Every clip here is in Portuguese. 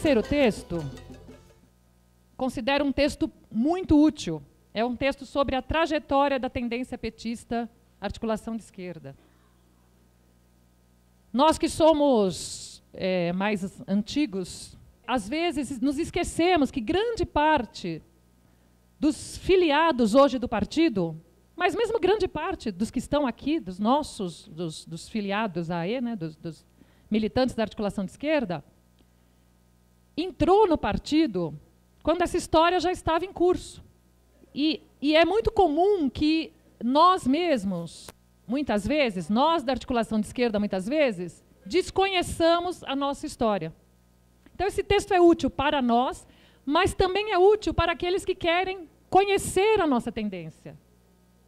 terceiro texto, considero um texto muito útil. É um texto sobre a trajetória da tendência petista, articulação de esquerda. Nós que somos mais antigos, às vezes nos esquecemos que grande parte dos filiados hoje do partido, mas mesmo grande parte dos que estão aqui, dos filiados à AE, né, dos militantes da articulação de esquerda, entrou no partido quando essa história já estava em curso. E é muito comum que nós mesmos, muitas vezes, nós da articulação de esquerda, muitas vezes, desconheçamos a nossa história. Então, esse texto é útil para nós, mas também é útil para aqueles que querem conhecer a nossa tendência.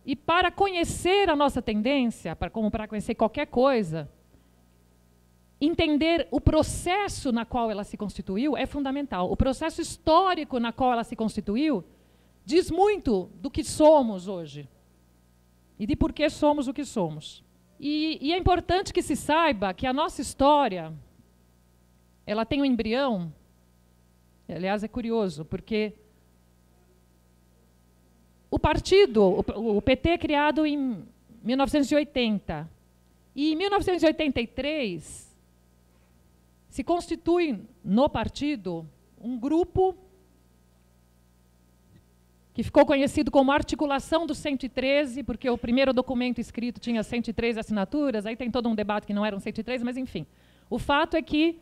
E para conhecer a nossa tendência, como para conhecer qualquer coisa, entender o processo na qual ela se constituiu é fundamental. O processo histórico na qual ela se constituiu diz muito do que somos hoje e de por que somos o que somos. E é importante que se saiba que a nossa história, ela tem um embrião, aliás, é curioso, porque o partido, o PT é criado em 1980, e em 1983 se constitui no partido um grupo que ficou conhecido como Articulação do 113, porque o primeiro documento escrito tinha 103 assinaturas, aí tem todo um debate que não eram 103, mas enfim. O fato é que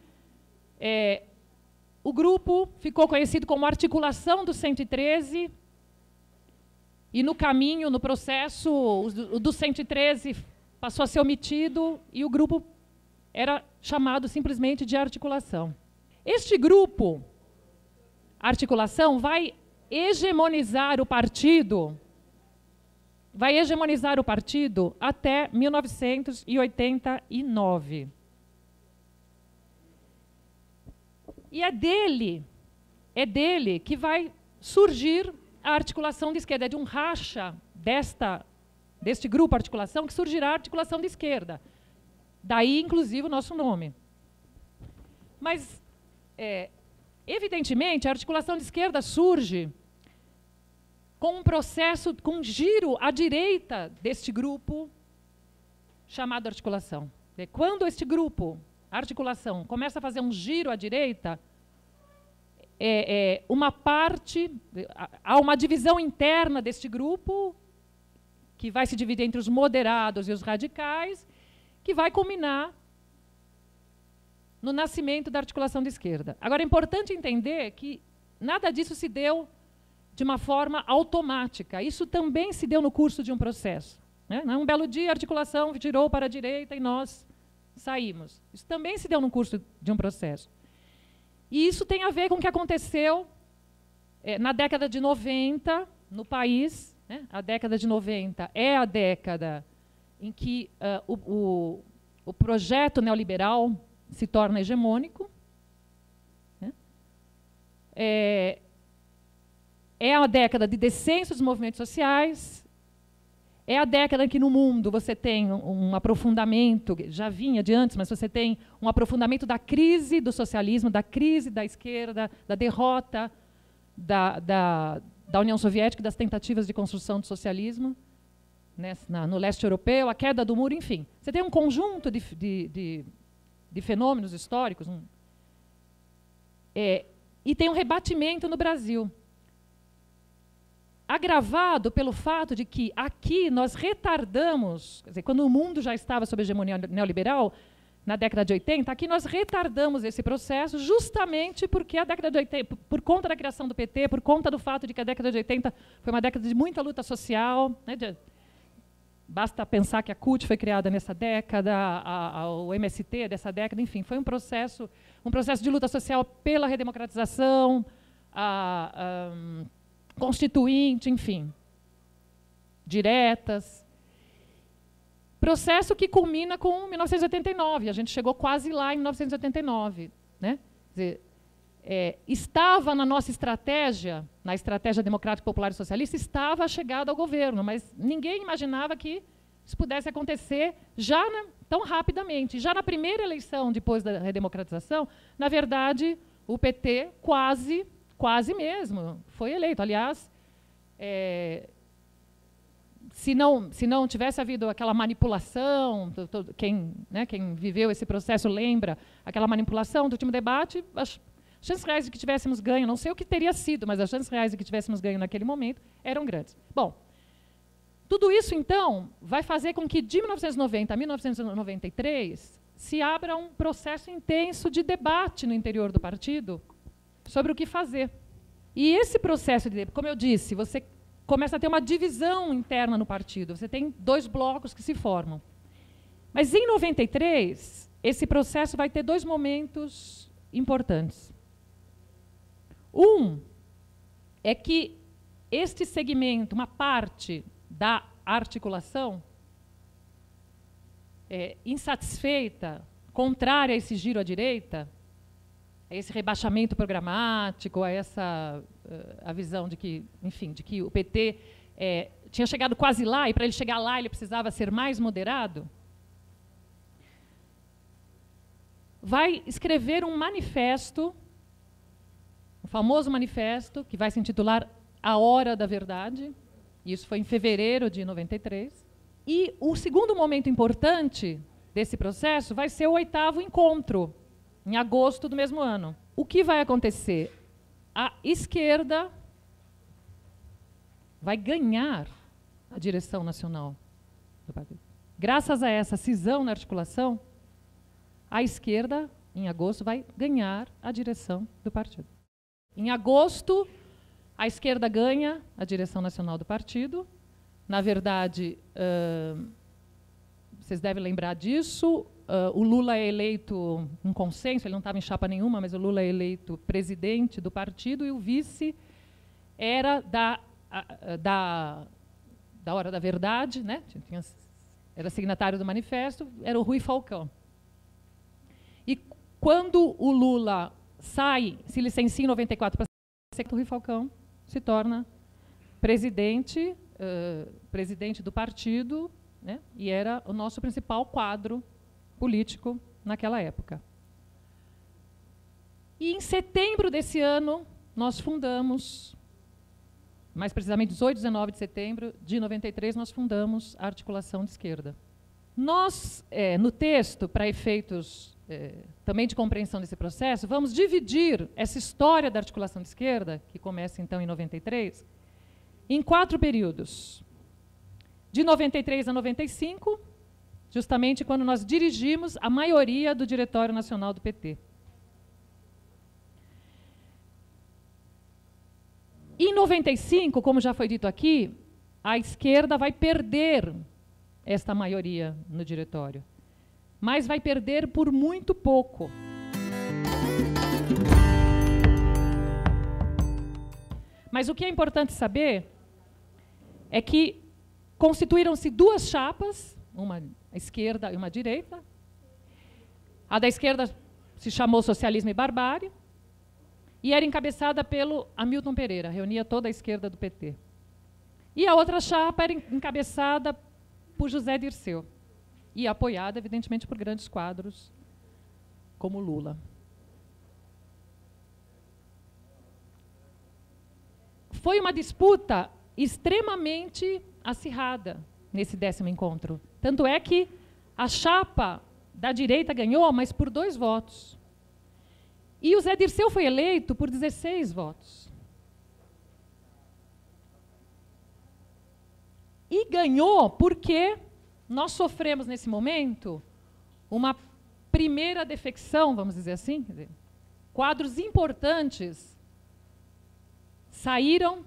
o grupo ficou conhecido como Articulação do 113, e no caminho, no processo, o do 113 passou a ser omitido, e o grupo era chamado simplesmente de articulação. Este grupo, articulação, vai hegemonizar o partido até 1989. E é dele que vai surgir a articulação de esquerda. É de um racha deste grupo articulação que surgirá a articulação de esquerda. Daí, inclusive, o nosso nome. Mas, evidentemente, a articulação de esquerda surge com um processo, com um giro à direita deste grupo chamado articulação. Quando este grupo, a articulação, começa a fazer um giro à direita, há uma divisão interna deste grupo, que vai se dividir entre os moderados e os radicais, que vai culminar no nascimento da articulação de esquerda. Agora, é importante entender que nada disso se deu de uma forma automática. Isso também se deu no curso de um processo. Né? Um belo dia, a articulação girou para a direita e nós saímos. Isso também se deu no curso de um processo. E isso tem a ver com o que aconteceu na década de 90 no país. Né? A década de 90 é a década em que o projeto neoliberal se torna hegemônico. Né? É a década de descenso dos movimentos sociais, é a década em que no mundo você tem um aprofundamento, já vinha de antes, mas você tem um aprofundamento da crise do socialismo, da crise da esquerda, da derrota da União Soviética, das tentativas de construção do socialismo, né, no leste europeu, a queda do muro, enfim. Você tem um conjunto de fenômenos históricos, e tem um rebatimento no Brasil, agravado pelo fato de que aqui nós retardamos, quer dizer, quando o mundo já estava sob hegemonia neoliberal, na década de 80, aqui nós retardamos esse processo justamente porque a década de 80, por conta da criação do PT, por conta do fato de que a década de 80 foi uma década de muita luta social, né, basta pensar que a CUT foi criada nessa década, o MST dessa década, enfim, foi um processo de luta social pela redemocratização, constituinte, enfim, diretas. Processo que culmina com 1989. A gente chegou quase lá em 1989. Né? Quer dizer, estava na nossa estratégia, na estratégia democrática, popular e socialista, estava a chegada ao governo, mas ninguém imaginava que isso pudesse acontecer tão rapidamente. Já na primeira eleição, depois da redemocratização, na verdade, o PT quase mesmo foi eleito. Aliás, se não tivesse havido aquela manipulação, quem viveu esse processo lembra, aquela manipulação do último debate, as chances reais de que tivéssemos ganho, não sei o que teria sido, mas as chances reais de que tivéssemos ganho naquele momento eram grandes. Bom, tudo isso, então, vai fazer com que, de 1990 a 1993, se abra um processo intenso de debate no interior do partido sobre o que fazer. E esse processo de debate, como eu disse, você começa a ter uma divisão interna no partido. Você tem dois blocos que se formam. Mas, em 93, esse processo vai ter dois momentos importantes. Um é que este segmento, uma parte da articulação, insatisfeita, contrária a esse giro à direita, a esse rebaixamento programático, a essa a visão de que, enfim, de que o PT tinha chegado quase lá, e para ele chegar lá ele precisava ser mais moderado, vai escrever um manifesto, o famoso manifesto, que vai se intitular A Hora da Verdade. Isso foi em fevereiro de 93. E o segundo momento importante desse processo vai ser o 8º encontro, em agosto do mesmo ano. O que vai acontecer? A esquerda vai ganhar a direção nacional do partido. Graças a essa cisão na articulação, a esquerda, em agosto, vai ganhar a direção do partido. Em agosto, a esquerda ganha a direção nacional do partido. Na verdade, vocês devem lembrar disso, o Lula é eleito um consenso, ele não estava em chapa nenhuma, mas o Lula é eleito presidente do partido, e o vice era da Hora da Verdade, né? Era signatário do manifesto, era o Rui Falcão. E quando o Lula sai, se licencia em 94 para ser, o Rui Falcão se torna presidente do partido, né? E era o nosso principal quadro político naquela época. E em setembro desse ano, nós fundamos, mais precisamente 18 e 19 de setembro de 93, nós fundamos a Articulação de Esquerda. Nós, no texto, para efeitos também de compreensão desse processo, vamos dividir essa história da Articulação de Esquerda, que começa então em 93, em 4 períodos. De 93 a 95, justamente quando nós dirigimos a maioria do Diretório Nacional do PT. Em 95, como já foi dito aqui, a esquerda vai perder esta maioria no diretório, mas vai perder por muito pouco. Mas o que é importante saber é que constituíram-se 2 chapas, uma à esquerda e uma à direita. A da esquerda se chamou Socialismo e Barbárie e era encabeçada pelo Hamilton Pereira, reunia toda a esquerda do PT. E a outra chapa era encabeçada por José Dirceu e apoiada, evidentemente, por grandes quadros como Lula. Foi uma disputa extremamente acirrada nesse 10º encontro. Tanto é que a chapa da direita ganhou, mas por 2 votos. E o Zé Dirceu foi eleito por 16 votos. E ganhou porque nós sofremos, nesse momento, uma primeira defecção, vamos dizer assim. Quer dizer, quadros importantes saíram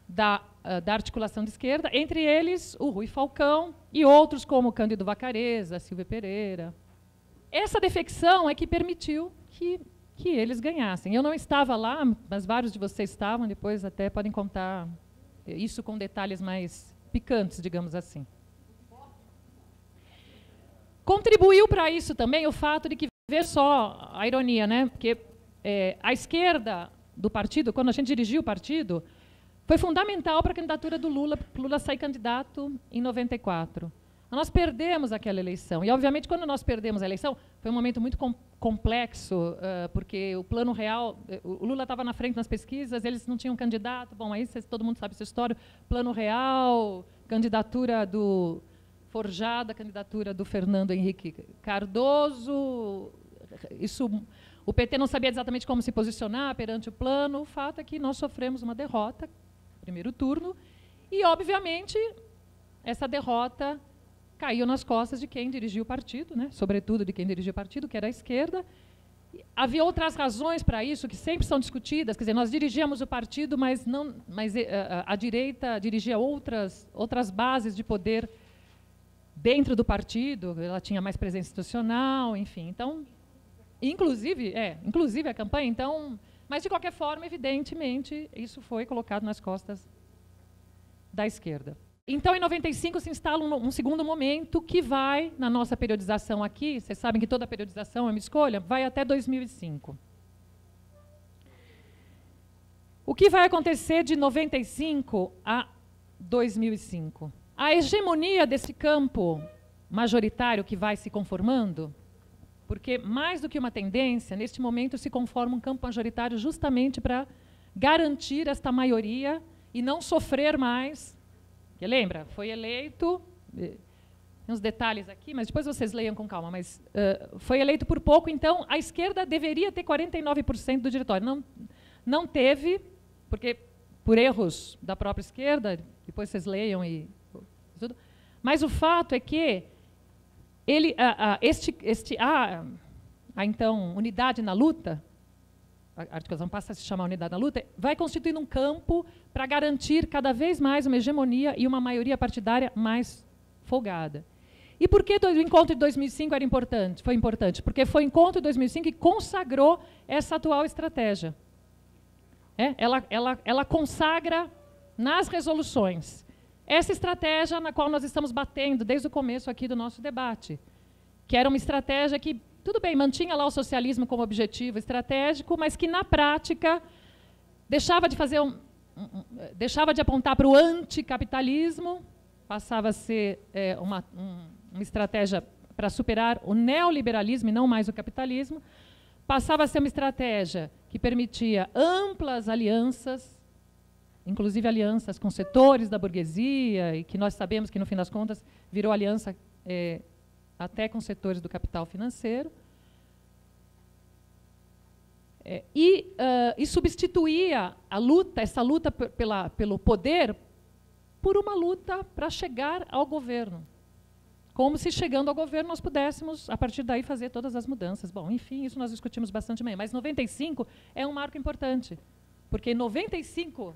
da articulação de esquerda, entre eles o Rui Falcão e outros como Cândido Vacarezza, Silvia Pereira. Essa defecção é que permitiu que eles ganhassem. Eu não estava lá, mas vários de vocês estavam, depois até podem contar isso com detalhes mais picantes, digamos assim. Contribuiu para isso também o fato de que, veja só a ironia, né? Porque a esquerda do partido, quando a gente dirigiu o partido, foi fundamental para a candidatura do Lula, porque o Lula saiu candidato em 94. Nós perdemos aquela eleição. E, obviamente, quando nós perdemos a eleição, foi um momento muito complexo, porque o Plano Real, o Lula estava na frente nas pesquisas, eles não tinham candidato. Bom, aí todo mundo sabe essa história. Plano Real, candidatura do Forjada, candidatura do Fernando Henrique Cardoso. O PT não sabia exatamente como se posicionar perante o plano. O fato é que nós sofremos uma derrota, primeiro turno, e, obviamente, essa derrota caiu nas costas de quem dirigia o partido, né? Sobretudo de quem dirigia o partido, que era a esquerda. Havia outras razões para isso, que sempre são discutidas. Quer dizer, nós dirigíamos o partido, mas a direita dirigia outras bases de poder dentro do partido. Ela tinha mais presença institucional, enfim. Então, inclusive a campanha. Então, mas, de qualquer forma, evidentemente, isso foi colocado nas costas da esquerda. Então, em 95, se instala um segundo momento que vai, na nossa periodização aqui, vocês sabem que toda periodização é uma escolha, vai até 2005. O que vai acontecer de 95 a 2005? A hegemonia desse campo majoritário que vai se conformando, porque, mais do que uma tendência, neste momento se conforma um campo majoritário justamente para garantir esta maioria e não sofrer mais. Porque, lembra, foi eleito, tem uns detalhes aqui, mas depois vocês leiam com calma, mas foi eleito por pouco, então a esquerda deveria ter 49% do diretório. Não teve, porque por erros da própria esquerda, depois vocês leiam e tudo. Mas o fato é que então, unidade na luta, a articulação passa a se chamar unidade na luta, vai constituindo um campo para garantir cada vez mais uma hegemonia e uma maioria partidária mais folgada. E por que o encontro de 2005 era importante? Foi importante porque foi o encontro de 2005 que consagrou essa atual estratégia. Ela consagra nas resoluções essa estratégia na qual nós estamos batendo desde o começo aqui do nosso debate, que era uma estratégia que, tudo bem, mantinha lá o socialismo como objetivo estratégico, mas que, na prática, deixava de apontar para o anticapitalismo, passava a ser uma estratégia para superar o neoliberalismo e não mais o capitalismo, passava a ser uma estratégia que permitia amplas alianças, inclusive alianças com setores da burguesia, e que nós sabemos que, no fim das contas, virou aliança até com setores do capital financeiro, e substituía essa luta pelo poder por uma luta para chegar ao governo. Como se, chegando ao governo, nós pudéssemos, a partir daí, fazer todas as mudanças. Bom, enfim, isso nós discutimos bastante amanhã. Mas 95 é um marco importante, porque 95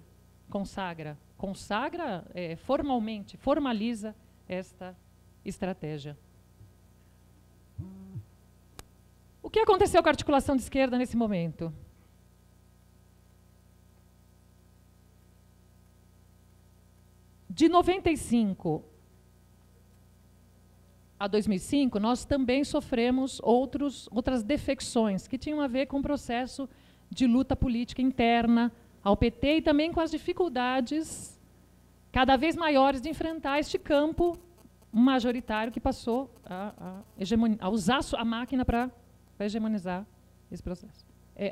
consagra formalmente, formaliza esta estratégia. O que aconteceu com a articulação de esquerda nesse momento? De 95 a 2005, nós também sofremos outras defecções que tinham a ver com o processo de luta política interna ao PT e também com as dificuldades cada vez maiores de enfrentar este campo majoritário que passou a usar a máquina para hegemonizar esse processo.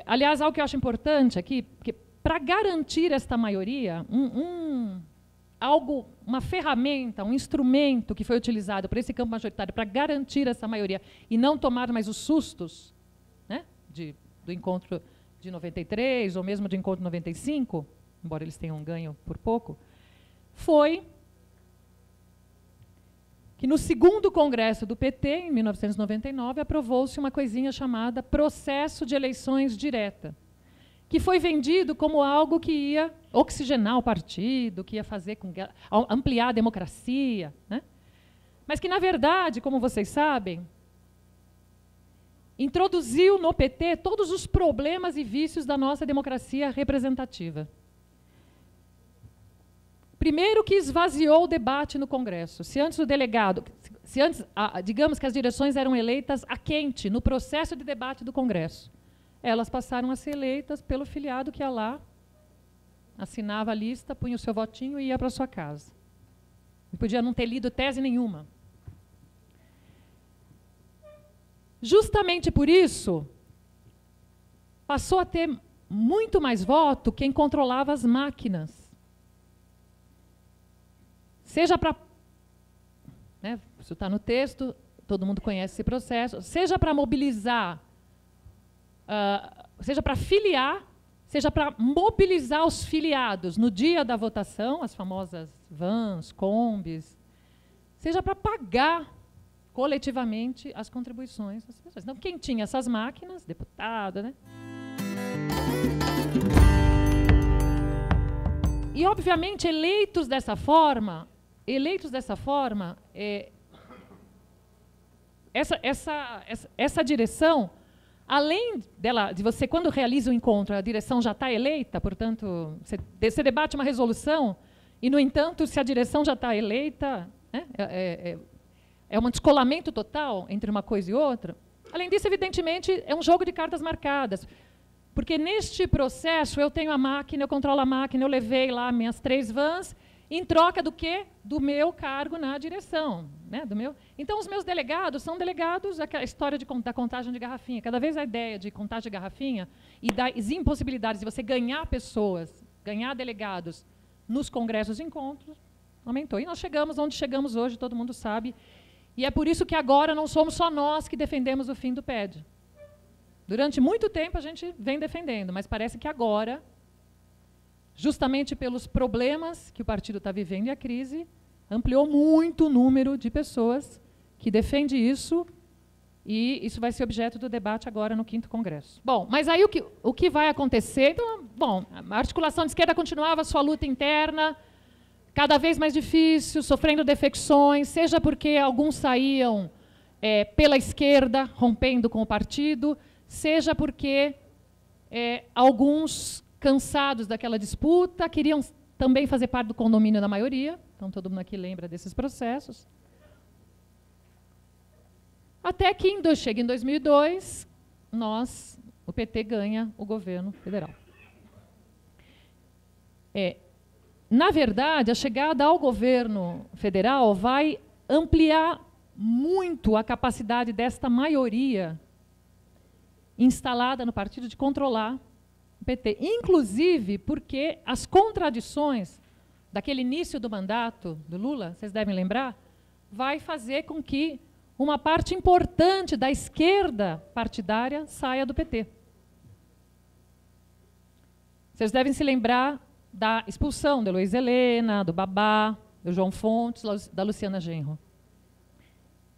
Aliás, algo que eu acho importante aqui, que para garantir esta maioria, uma ferramenta, um instrumento que foi utilizado por esse campo majoritário para garantir essa maioria e não tomar mais os sustos, né, do encontro de 93 ou mesmo do encontro de 95, embora eles tenham ganho por pouco, foi que no segundo congresso do PT, em 1999, aprovou-se uma coisinha chamada processo de eleições direta, que foi vendido como algo que ia oxigenar o partido, que ia fazer ampliar a democracia, né? Mas que, na verdade, como vocês sabem, introduziu no PT todos os problemas e vícios da nossa democracia representativa. Primeiro, que esvaziou o debate no Congresso. Se antes digamos que as direções eram eleitas a quente no processo de debate do Congresso, elas passaram a ser eleitas pelo filiado que ia lá, assinava a lista, punha o seu votinho e ia para sua casa. E podia não ter lido tese nenhuma. Justamente por isso, passou a ter muito mais voto quem controlava as máquinas. Seja para... Né, isso está no texto, todo mundo conhece esse processo. Seja para mobilizar, seja para filiar, seja para mobilizar os filiados no dia da votação, as famosas vans, combis, seja para pagar coletivamente as contribuições das pessoas. Então, quem tinha essas máquinas, deputado, né? E, obviamente, eleitos dessa forma, essa direção, além dela, de você, quando realiza o encontro, a direção já está eleita, portanto, você debate uma resolução, e, no entanto, se a direção já está eleita, né, é um descolamento total entre uma coisa e outra. Além disso, evidentemente, é um jogo de cartas marcadas. Porque neste processo eu tenho a máquina, eu controlo a máquina, eu levei lá minhas 3 vans, em troca do quê? Do meu cargo na direção. Né? Então, os meus delegados são delegados, aquela história da contagem de garrafinha. Cada vez a ideia de contagem de garrafinha e das impossibilidades de você ganhar pessoas, ganhar delegados nos congressos e encontros, aumentou. E nós chegamos onde chegamos hoje, todo mundo sabe. E é por isso que agora não somos só nós que defendemos o fim do PED. Durante muito tempo a gente vem defendendo, mas parece que agora, justamente pelos problemas que o partido está vivendo e a crise, ampliou muito o número de pessoas que defende isso, e isso vai ser objeto do debate agora no 5º Congresso. Bom, mas aí o que vai acontecer? Então, bom, a articulação de esquerda continuava a sua luta interna, cada vez mais difícil, sofrendo defecções, seja porque alguns saíam pela esquerda, rompendo com o partido, seja porque alguns, cansados daquela disputa, queriam também fazer parte do condomínio da maioria. Então, todo mundo aqui lembra desses processos. Até que chega em 2002, o PT ganha o governo federal. Na verdade, a chegada ao governo federal vai ampliar muito a capacidade desta maioria instalada no partido de controlar o PT. Inclusive porque as contradições daquele início do mandato do Lula, vocês devem lembrar, vai fazer com que uma parte importante da esquerda partidária saia do PT. Vocês devem se lembrar da expulsão da Luiz Helena, do Babá, do João Fontes, da Luciana Genro.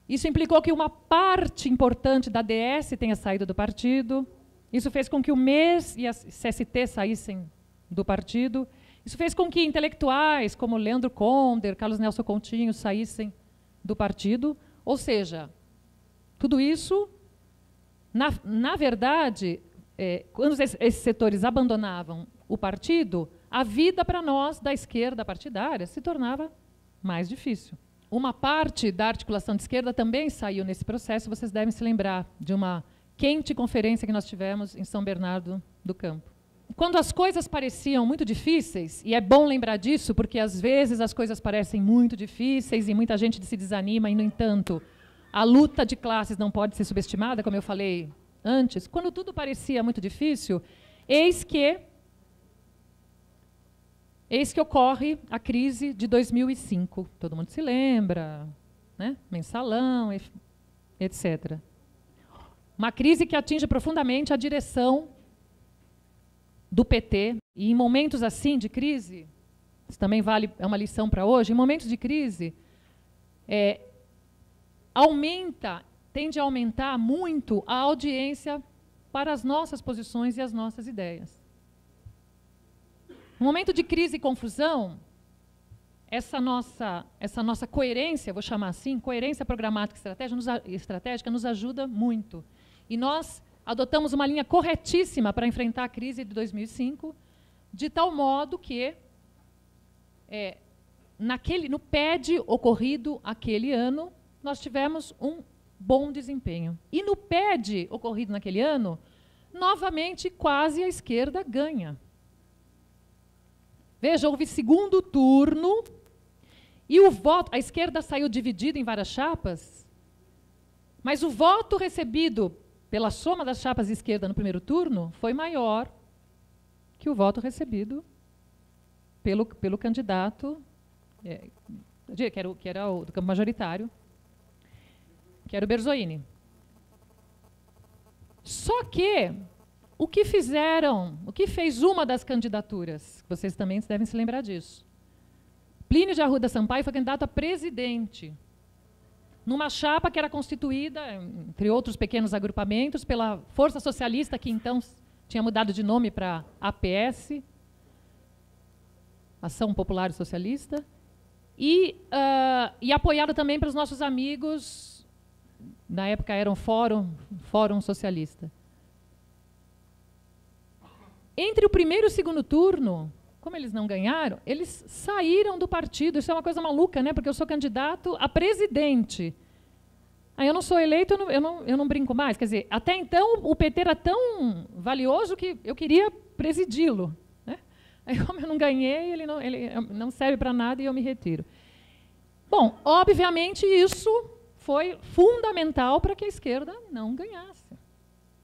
Isso implicou que uma parte importante da DS tenha saído do partido. Isso fez com que o MES e a CST saíssem do partido. Isso fez com que intelectuais como Leandro Conder, Carlos Nelson Coutinho saíssem do partido. Ou seja, tudo isso, na verdade, quando esses setores abandonavam o partido, a vida para nós da esquerda partidária se tornava mais difícil. Uma parte da articulação de esquerda também saiu nesse processo. Vocês devem se lembrar de uma quente conferência que nós tivemos em São Bernardo do Campo. Quando as coisas pareciam muito difíceis, e é bom lembrar disso, porque às vezes as coisas parecem muito difíceis e muita gente se desanima, e, no entanto, a luta de classes não pode ser subestimada, como eu falei antes. Quando tudo parecia muito difícil, eis que ocorre a crise de 2005. Todo mundo se lembra, né? Mensalão, etc. Uma crise que atinge profundamente a direção do PT. E em momentos assim de crise, isso também é uma lição para hoje, em momentos de crise, tende a aumentar muito a audiência para as nossas posições e as nossas ideias. No momento de crise e confusão, essa nossa coerência, vou chamar assim, coerência programática e estratégica nos ajuda muito. E nós adotamos uma linha corretíssima para enfrentar a crise de 2005, de tal modo que, no PED ocorrido aquele ano, nós tivemos um bom desempenho. E no PED ocorrido naquele ano, novamente, quase a esquerda ganha. Veja, houve segundo turno e a esquerda saiu dividida em várias chapas, Mas o voto recebido pela soma das chapas de esquerda no primeiro turno foi maior que o voto recebido pelo candidato, que era o do campo majoritário, que era o Berzoini. Só que o que fez uma das candidaturas, vocês também devem se lembrar disso. Plínio de Arruda Sampaio foi candidato a presidente, numa chapa que era constituída, entre outros pequenos agrupamentos, pela Força Socialista, que então tinha mudado de nome para APS, Ação Popular Socialista, e apoiado também pelos nossos amigos, na época era um Fórum Socialista. Entre o primeiro e o segundo turno, como eles não ganharam, eles saíram do partido. Isso é uma coisa maluca, né? Porque eu sou candidato a presidente. Aí eu não sou eleito, eu não brinco mais. Quer dizer, até então o PT era tão valioso que eu queria presidi-lo, né? Aí como eu não ganhei, ele não serve para nada e eu me retiro. Bom, obviamente isso foi fundamental para que a esquerda não ganhasse.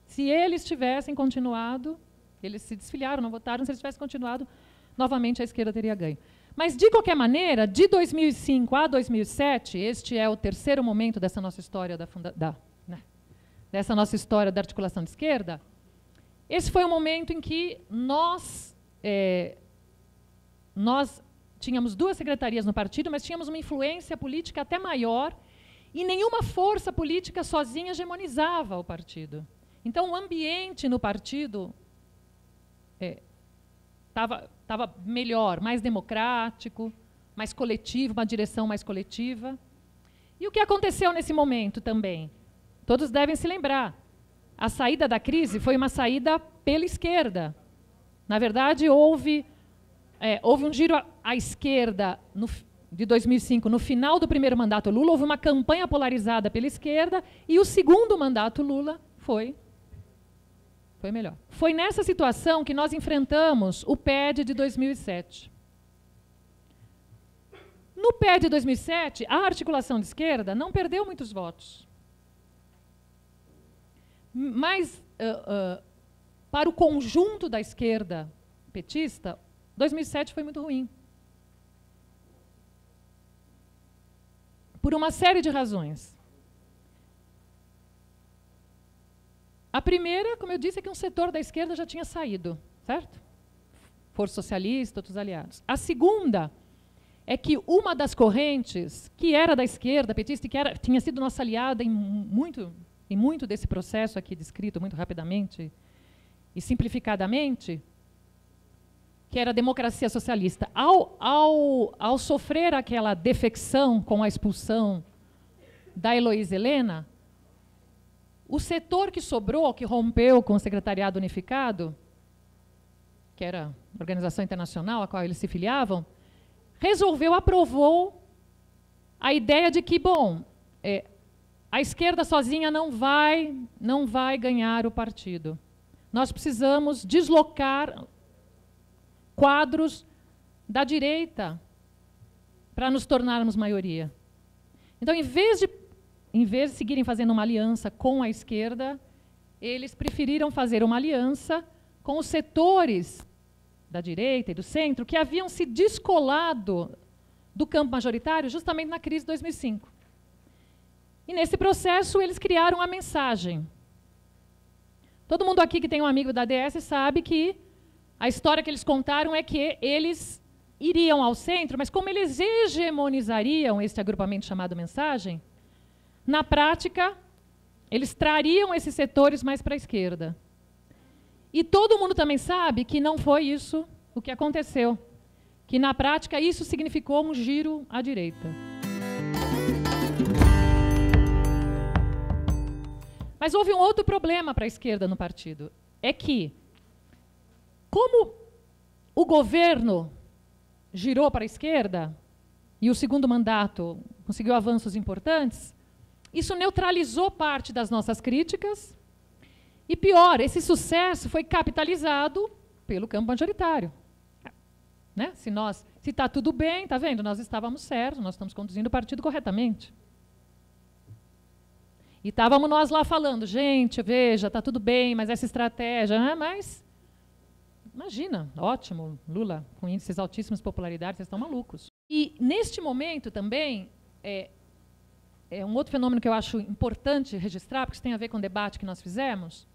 Se eles tivessem continuado, eles se desfiliaram, não votaram, se eles tivessem continuado, novamente a esquerda teria ganho. Mas, de qualquer maneira, de 2005 a 2007, este é o terceiro momento dessa nossa história dessa nossa história da articulação de esquerda, esse foi o momento em que nós tínhamos 2 secretarias no partido, mas tínhamos uma influência política até maior, e nenhuma força política sozinha hegemonizava o partido. Então, o ambiente no partido estava melhor, mais democrático, mais coletivo, uma direção mais coletiva. E o que aconteceu nesse momento também? Todos devem se lembrar. A saída da crise foi uma saída pela esquerda. Na verdade, houve um giro à esquerda de 2005, no final do primeiro mandato Lula, houve uma campanha polarizada pela esquerda, e o segundo mandato Lula foi melhor. Foi nessa situação que nós enfrentamos o PED de 2007. No PED de 2007, a articulação de esquerda não perdeu muitos votos. Mas, para o conjunto da esquerda petista, 2007 foi muito ruim. Por uma série de razões. A primeira, como eu disse, é que um setor da esquerda já tinha saído, certo? Força Socialista, outros aliados. A segunda é que uma das correntes, que era da esquerda petista, e que tinha sido nossa aliada em muito desse processo aqui descrito muito rapidamente e simplificadamente, que era a democracia socialista, ao sofrer aquela defecção com a expulsão da Heloísa Helena, o setor que sobrou, que rompeu com o Secretariado Unificado, que era a organização internacional a qual eles se filiavam, aprovou a ideia de que, bom, a esquerda sozinha não vai ganhar o partido. Nós precisamos deslocar quadros da direita para nos tornarmos maioria. Então, em vez de seguirem fazendo uma aliança com a esquerda, eles preferiram fazer uma aliança com os setores da direita e do centro que haviam se descolado do campo majoritário justamente na crise de 2005. E, nesse processo, eles criaram a mensagem. Todo mundo aqui que tem um amigo da ADS sabe que a história que eles contaram é que eles iriam ao centro, mas como eles hegemonizariam este agrupamento chamado Mensagem, na prática, eles trariam esses setores mais para a esquerda. E todo mundo também sabe que não foi isso o que aconteceu. Que, na prática, isso significou um giro à direita. Mas houve um outro problema para a esquerda no partido. É que, como o governo girou para a esquerda, e o segundo mandato conseguiu avanços importantes, isso neutralizou parte das nossas críticas. E pior, esse sucesso foi capitalizado pelo campo majoritário. Né? Se está tudo bem, está vendo? Nós estávamos certos, nós estamos conduzindo o partido corretamente. E estávamos nós lá falando, gente, veja, está tudo bem, mas essa estratégia, mas imagina, ótimo, Lula com índices altíssimos de popularidade, vocês estão malucos. E neste momento também, é um outro fenômeno que eu acho importante registrar, porque isso tem a ver com o debate que nós fizemos.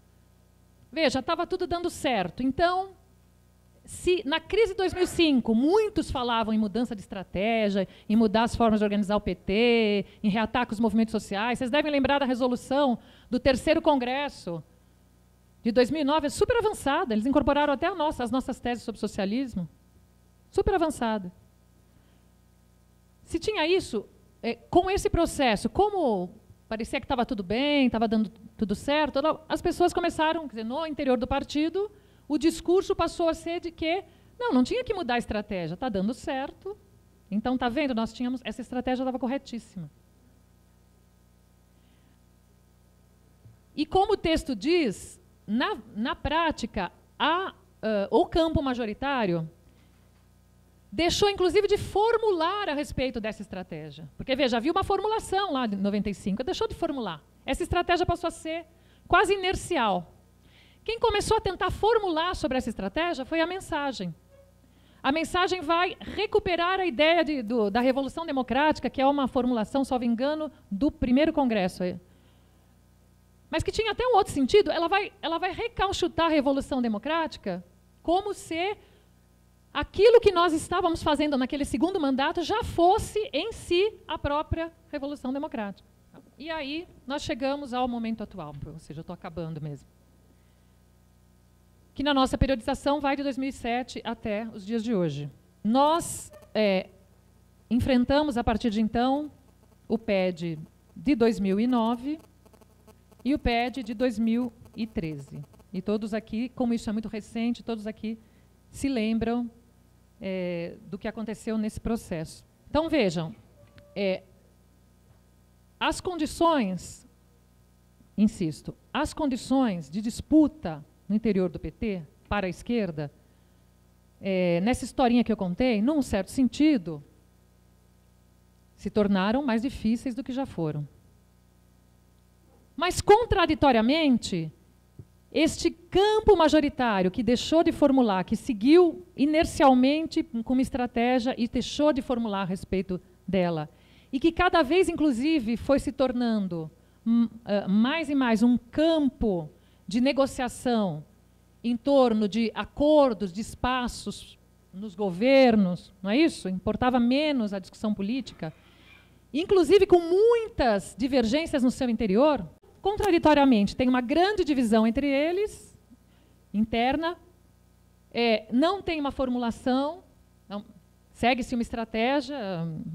Veja, estava tudo dando certo. Então, se na crise de 2005 muitos falavam em mudança de estratégia, em mudar as formas de organizar o PT, em reatar com os movimentos sociais, vocês devem lembrar da resolução do 3º Congresso de 2009, é super avançada. Eles incorporaram até as nossas teses sobre socialismo. Super avançada. Se tinha isso, com esse processo, como parecia que estava tudo bem, estava dando tudo certo, as pessoas começaram, quer dizer, no interior do partido, o discurso passou a ser de que não tinha que mudar a estratégia, está dando certo. Então, está vendo, nós tínhamos, essa estratégia estava corretíssima. E como o texto diz, na prática, o campo majoritário deixou, inclusive, de formular a respeito dessa estratégia. Porque, veja, havia uma formulação lá de 95, deixou de formular. Essa estratégia passou a ser quase inercial. Quem começou a tentar formular sobre essa estratégia foi a mensagem. A mensagem vai recuperar a ideia da Revolução Democrática, que é uma formulação, salvo engano, do 1º Congresso. Mas que tinha até um outro sentido, ela vai recauchutar a Revolução Democrática como se aquilo que nós estávamos fazendo naquele 2º mandato já fosse em si a própria Revolução Democrática. E aí nós chegamos ao momento atual, ou seja, eu estou acabando mesmo. Que na nossa periodização vai de 2007 até os dias de hoje. Nós enfrentamos, a partir de então, o PED de 2009 e o PED de 2013. E todos aqui, como isso é muito recente, todos aqui se lembram do que aconteceu nesse processo. Então, vejam, as condições, insisto, as condições de disputa no interior do PT, para a esquerda, nessa historinha que eu contei, num certo sentido, se tornaram mais difíceis do que já foram. Mas, contraditoriamente, este campo majoritário que deixou de formular, que seguiu inercialmente com uma estratégia e deixou de formular a respeito dela, e que cada vez, inclusive, foi se tornando mais e mais um campo de negociação em torno de acordos, de espaços nos governos, não é isso? Importava menos a discussão política, inclusive com muitas divergências no seu interior. Contraditoriamente, tem uma grande divisão entre eles, interna, não tem uma formulação, segue-se uma estratégia,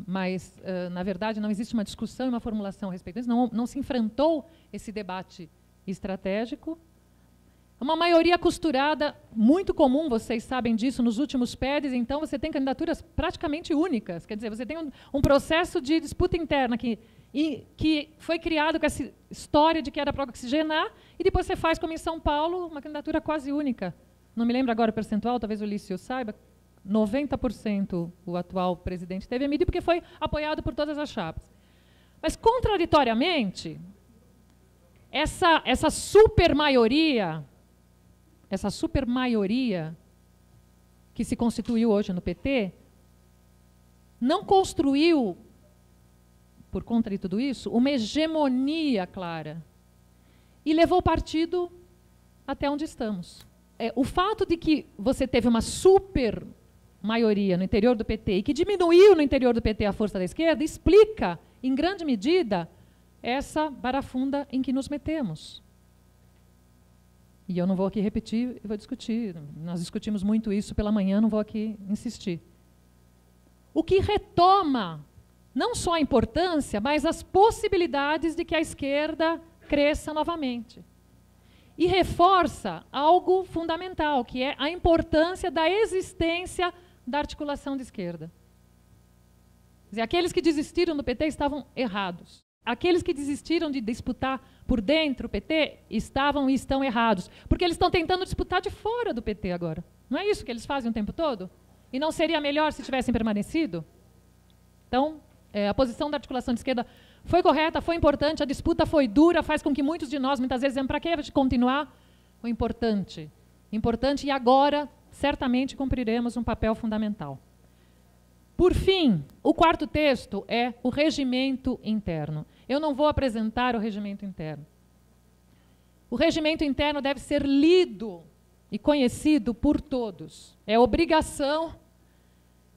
mas, na verdade, não existe uma discussão e uma formulação a respeito disso, não se enfrentou esse debate estratégico. Uma maioria costurada, muito comum, vocês sabem disso, nos últimos PEDs, então você tem candidaturas praticamente únicas, quer dizer, você tem um processo de disputa interna que foi criado com essa história de que era para oxigenar, e depois você faz, como em São Paulo, uma candidatura quase única. Não me lembro agora o percentual, talvez o Lício saiba, 90% o atual presidente teve emitido, porque foi apoiado por todas as chapas. Mas, contraditoriamente, essa supermaioria que se constituiu hoje no PT, não construiu, por conta de tudo isso, uma hegemonia clara. E levou o partido até onde estamos. O fato de que você teve uma super maioria no interior do PT e que diminuiu no interior do PT a força da esquerda, explica, em grande medida, essa barafunda em que nos metemos. E eu não vou aqui repetir, eu vou discutir. Nós discutimos muito isso pela manhã, não vou aqui insistir. O que retoma não só a importância, mas as possibilidades de que a esquerda cresça novamente. E reforça algo fundamental, que é a importância da existência da articulação de esquerda. Quer dizer, aqueles que desistiram do PT estavam errados. Aqueles que desistiram de disputar por dentro o PT estavam e estão errados. Porque eles estão tentando disputar de fora do PT agora. Não é isso que eles fazem o tempo todo? E não seria melhor se tivessem permanecido? Então, a posição da articulação de esquerda Foi correta, foi importante, a disputa foi dura, faz com que muitos de nós, muitas vezes, dizem, para que a gente continuar? Foi importante. Importante, e agora, certamente, cumpriremos um papel fundamental. Por fim, o quarto texto é o regimento interno. Eu não vou apresentar o regimento interno. O regimento interno deve ser lido e conhecido por todos. É obrigação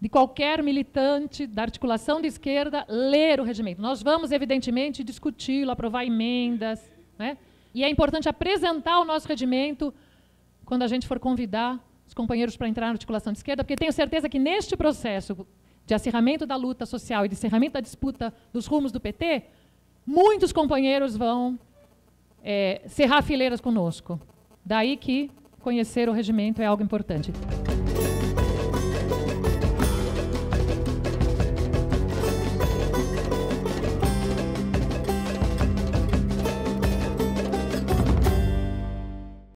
de qualquer militante da articulação de esquerda ler o regimento. Nós vamos, evidentemente, discuti-lo, aprovar emendas, né? E é importante apresentar o nosso regimento quando a gente for convidar os companheiros para entrar na articulação de esquerda, porque tenho certeza que neste processo de acirramento da luta social e de encerramento da disputa dos rumos do PT, muitos companheiros vão cerrar fileiras conosco. Daí que conhecer o regimento é algo importante.